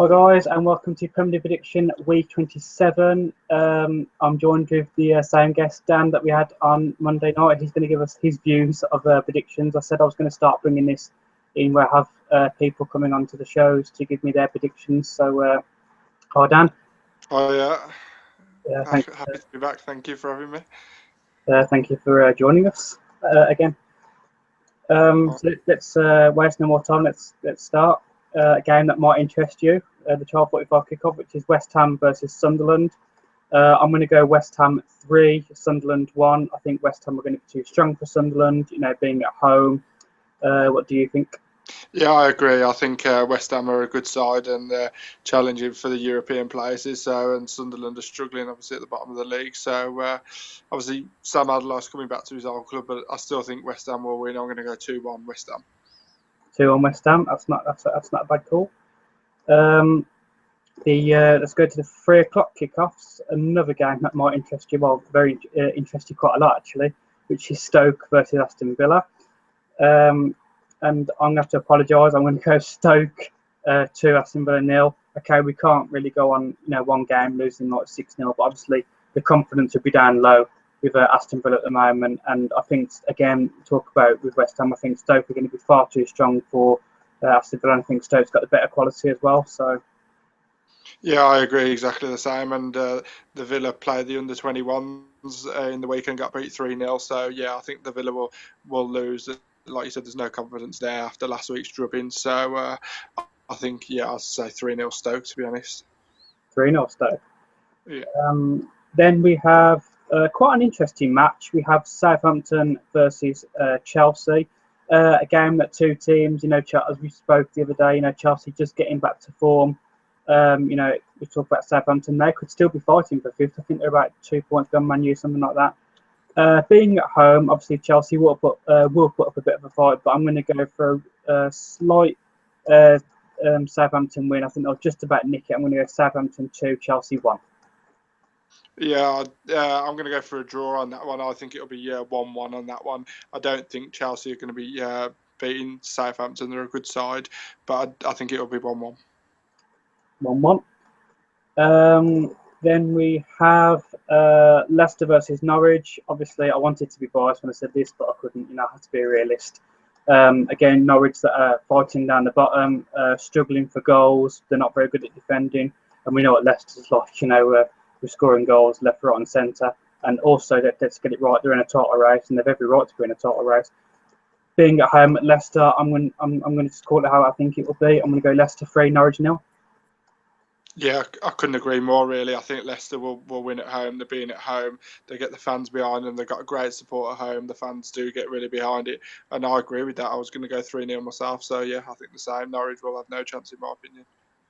Hi guys, and welcome to Premier League Prediction Week 27. I'm joined with the same guest, Dan, that we had on Monday night. He's going to give us his views of predictions. I said I was going to start bringing this in where I have people coming onto the shows to give me their predictions. So, hi Dan. Oh yeah, Thank happy to be back. Thank you for having me. thank you for joining us again. Oh, So let's waste no more time. Let's start a game that might interest you. The 12:45 kickoff, which is West Ham versus Sunderland. I'm going to go West Ham 3, Sunderland 1. I think West Ham are going to be too strong for Sunderland, being at home. What do you think? yeah, I agree. I think West Ham are a good side and challenging for the European places. So, and Sunderland are struggling, obviously, at the bottom of the league. So, obviously, Sam Allardyce coming back to his old club, but I still think West Ham will win. I'm going to go 2-1 West Ham. 2 on West Ham. That's not a bad call. Let's go to the 3 o'clock kickoffs. Another game that might interest you. Well, very interest you quite a lot actually, which is Stoke versus Aston Villa. And I'm going to have to apologise. I'm going to go Stoke 2, Aston Villa 0. Okay, we can't really go on one game losing like 6-0, but obviously the confidence would be down low with Aston Villa at the moment. And I think again, talk about with West Ham, I think Stoke are going to be far too strong for Aston Villa. I think Stoke's got the better quality as well. So. Yeah, I agree exactly the same. And the Villa played the under 21s in the weekend, got beat 3-0. So, yeah, I think the Villa will lose. Like you said, there's no confidence there after last week's drubbing. So, I think, yeah, I'll say 3-0 Stoke, to be honest. 3-0 Stoke. Yeah. Then we have quite an interesting match. We have Southampton versus Chelsea. A game that two teams, as we spoke the other day, Chelsea just getting back to form. We talk about Southampton. They could still be fighting for fifth. I think they're about 2 points behind Man U, something like that. Being at home, obviously Chelsea will put up a bit of a fight, but I'm going to go for a slight Southampton win. I think they'll just about nick it. I'm going to go Southampton 2, Chelsea 1. Yeah, I'm going to go for a draw on that one. I think it'll be 1-1 on that one. I don't think Chelsea are going to be beating Southampton. They're a good side, but I think it'll be 1-1. 1-1. Then we have Leicester versus Norwich. Obviously, I wanted to be biased when I said this, but I couldn't. I had to be a realist. Again, Norwich that are fighting down the bottom, struggling for goals. They're not very good at defending, and we know what Leicester's like. We're scoring goals left, right, and centre. And also, let's get it right. They're in a title race, and they've every right to be in a title race. Being at home at Leicester, I'm going to just call it how I think it will be. I'm going to go Leicester 3, Norwich 0. Yeah, I couldn't agree more, really. I think Leicester will win at home. They're being at home. They get the fans behind them. They've got great support at home. The fans do get really behind it. And I agree with that. I was going to go 3-0 myself. So, yeah, I think the same. Norwich will have no chance, in my opinion.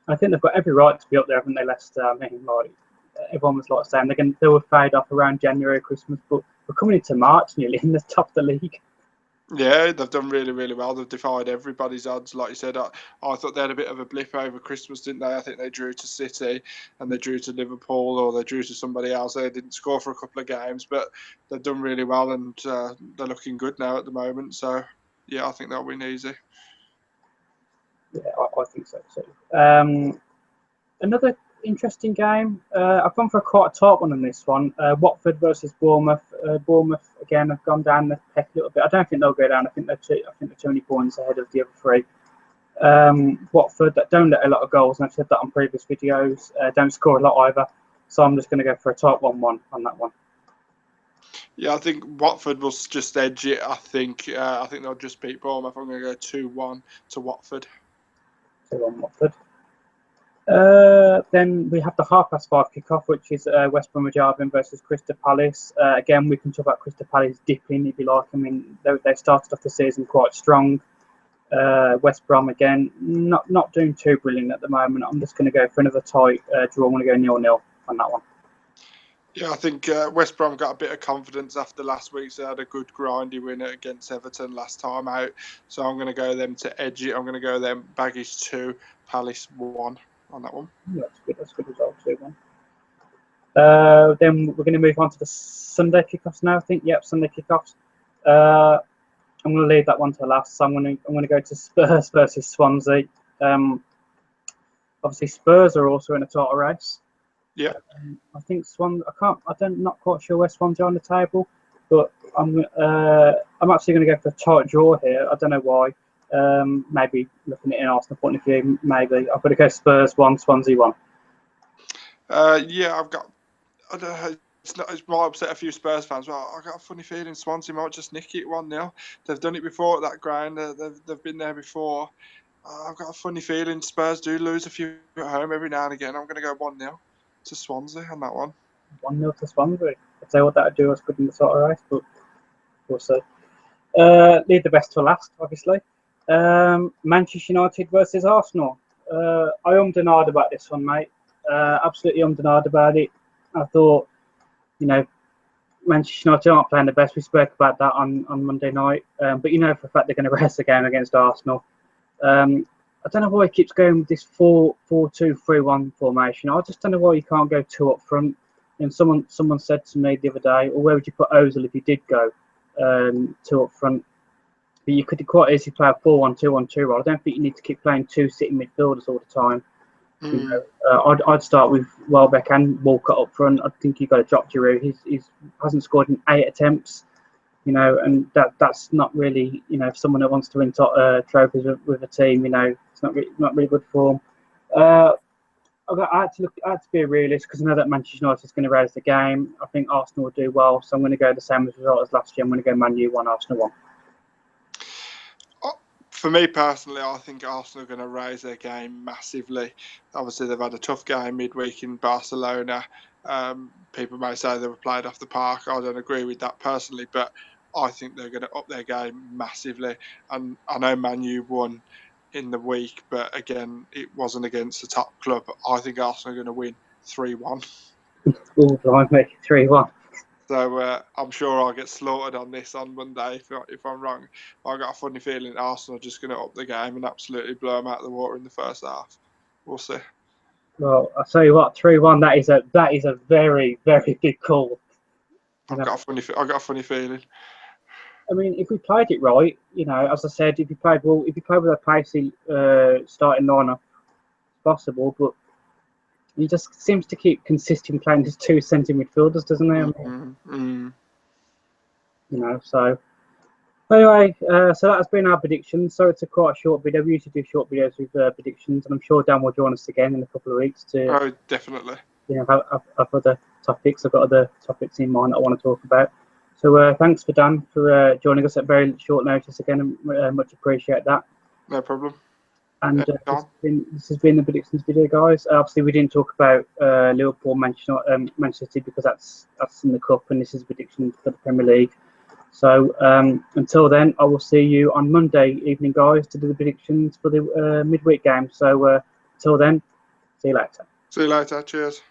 I think they've got every right to be up there, haven't they, Leicester? I mean, like everyone was like saying they will fade off around January, Christmas, but we're coming into March nearly in the top of the league. Yeah, they've done really, really well. They've defied everybody's odds. Like you said, I thought they had a bit of a blip over Christmas, didn't they? I think they drew to City and they drew to Liverpool or they drew to somebody else. They didn't score for a couple of games, but they've done really well and they're looking good now at the moment. So, yeah, I think they'll win easy. Yeah, I think so too. Another interesting game. I've gone for quite a tight one on this one. Watford versus Bournemouth. Bournemouth again have gone down the peck a little bit. I don't think they'll go down. I think they're 20 points ahead of the other three. Watford that don't let a lot of goals, and I've said that on previous videos. Don't score a lot either. So I'm just going to go for a tight 1-1 on that one. Yeah, I think Watford will just edge it. I think they'll just beat Bournemouth. I'm going to go 2-1 to Watford. 2-1 Watford. Then we have the 5:30 kickoff, which is West Bromwich Albion versus Crystal Palace. Again, we can talk about Crystal Palace dipping, if you like. I mean, they started off the season quite strong. West Brom again, not doing too brilliant at the moment. I'm just going to go for another tight draw. I'm going to go 0-0 on that one. Yeah, I think West Brom got a bit of confidence after last week. They had a good grindy win against Everton last time out. So I'm going to go them to edge it. I'm going to go them Baggies 2, Palace 1 on that one. Yeah, that's good result, 2-1. Then we're going to move on to the Sunday kickoffs now, I think. Yep, Sunday kickoffs. I'm going to leave that one to last. So I'm going to go to Spurs versus Swansea. Obviously, Spurs are also in a title race. Yeah. I think not quite sure where Swansea are on the table, but I'm actually going to go for a tight draw here. I don't know why. Maybe looking at it in Arsenal point of view, maybe I've got to go Spurs 1, Swansea 1. Yeah, I don't know. It might upset a few Spurs fans, but I got a funny feeling Swansea might just nick it 1-0. They've done it before at that ground. They've been there before. I've got a funny feeling Spurs do lose a few at home every now and again. I'm going to go 1-0 to Swansea on that one. 1-0 to Swansea. I'd say what that would do us good in the title race, but we'll see. Leave the best to last, obviously. Manchester United versus Arsenal. I ummed and ahed about this one, mate. Absolutely ummed and ahed about it. I thought, Manchester United aren't playing the best. We spoke about that on Monday night. But for a fact they're going to rest the game against Arsenal. I don't know why he keeps going with this 4-2-3-1 formation. I just don't know why you can't go 2 up front. And someone said to me the other day, well, where would you put Ozil if you did go 2 up front? But you could quite easily play a 4-1-2-1-2 role. I don't think you need to keep playing 2 sitting midfielders all the time. I'd start with Welbeck and Walcott up front. I think you've got to drop Giroud. He hasn't scored in 8 attempts. And that's not really, if someone that wants to win trophies with a team, it's not really good form. I had to be a realist because I know that Manchester United is going to raise the game. I think Arsenal will do well, so I'm going to go the same result as last year. I'm going to go Man U 1, Arsenal 1. For me personally, I think Arsenal are going to raise their game massively. Obviously, they've had a tough game midweek in Barcelona. People may say they were played off the park. I don't agree with that personally, but I think they're going to up their game massively. And I know Man U won in the week, but again, it wasn't against the top club. I think Arsenal are going to win 3-1. Oh, blimey, 3-1. So I'm sure I'll get slaughtered on this on Monday if I'm wrong. I've got a funny feeling Arsenal are just going to up the game and absolutely blow them out of the water in the first half. We'll see. Well, I'll tell you what, 3-1. That is a very, very big call. I've got a funny feeling. I mean, if we played it right, as I said, if you played with a pacey starting lineup, it's possible. But he just seems to keep consistently playing his 2 centre midfielders, doesn't he? So anyway, so that has been our predictions. So it's quite a short video. We usually do short videos with predictions, and I'm sure Dan will join us again in a couple of weeks to. Oh, definitely. Have other topics. I've got other topics in mind that I want to talk about. So thanks for Dan for joining us at very short notice again, and much appreciate that. No problem. And this has been the predictions video, guys. Obviously, we didn't talk about Liverpool, Manchester City because that's in the cup, and this is predictions for the Premier League. So until then, I will see you on Monday evening, guys, to do the predictions for the midweek game. So until then, see you later. See you later. Cheers.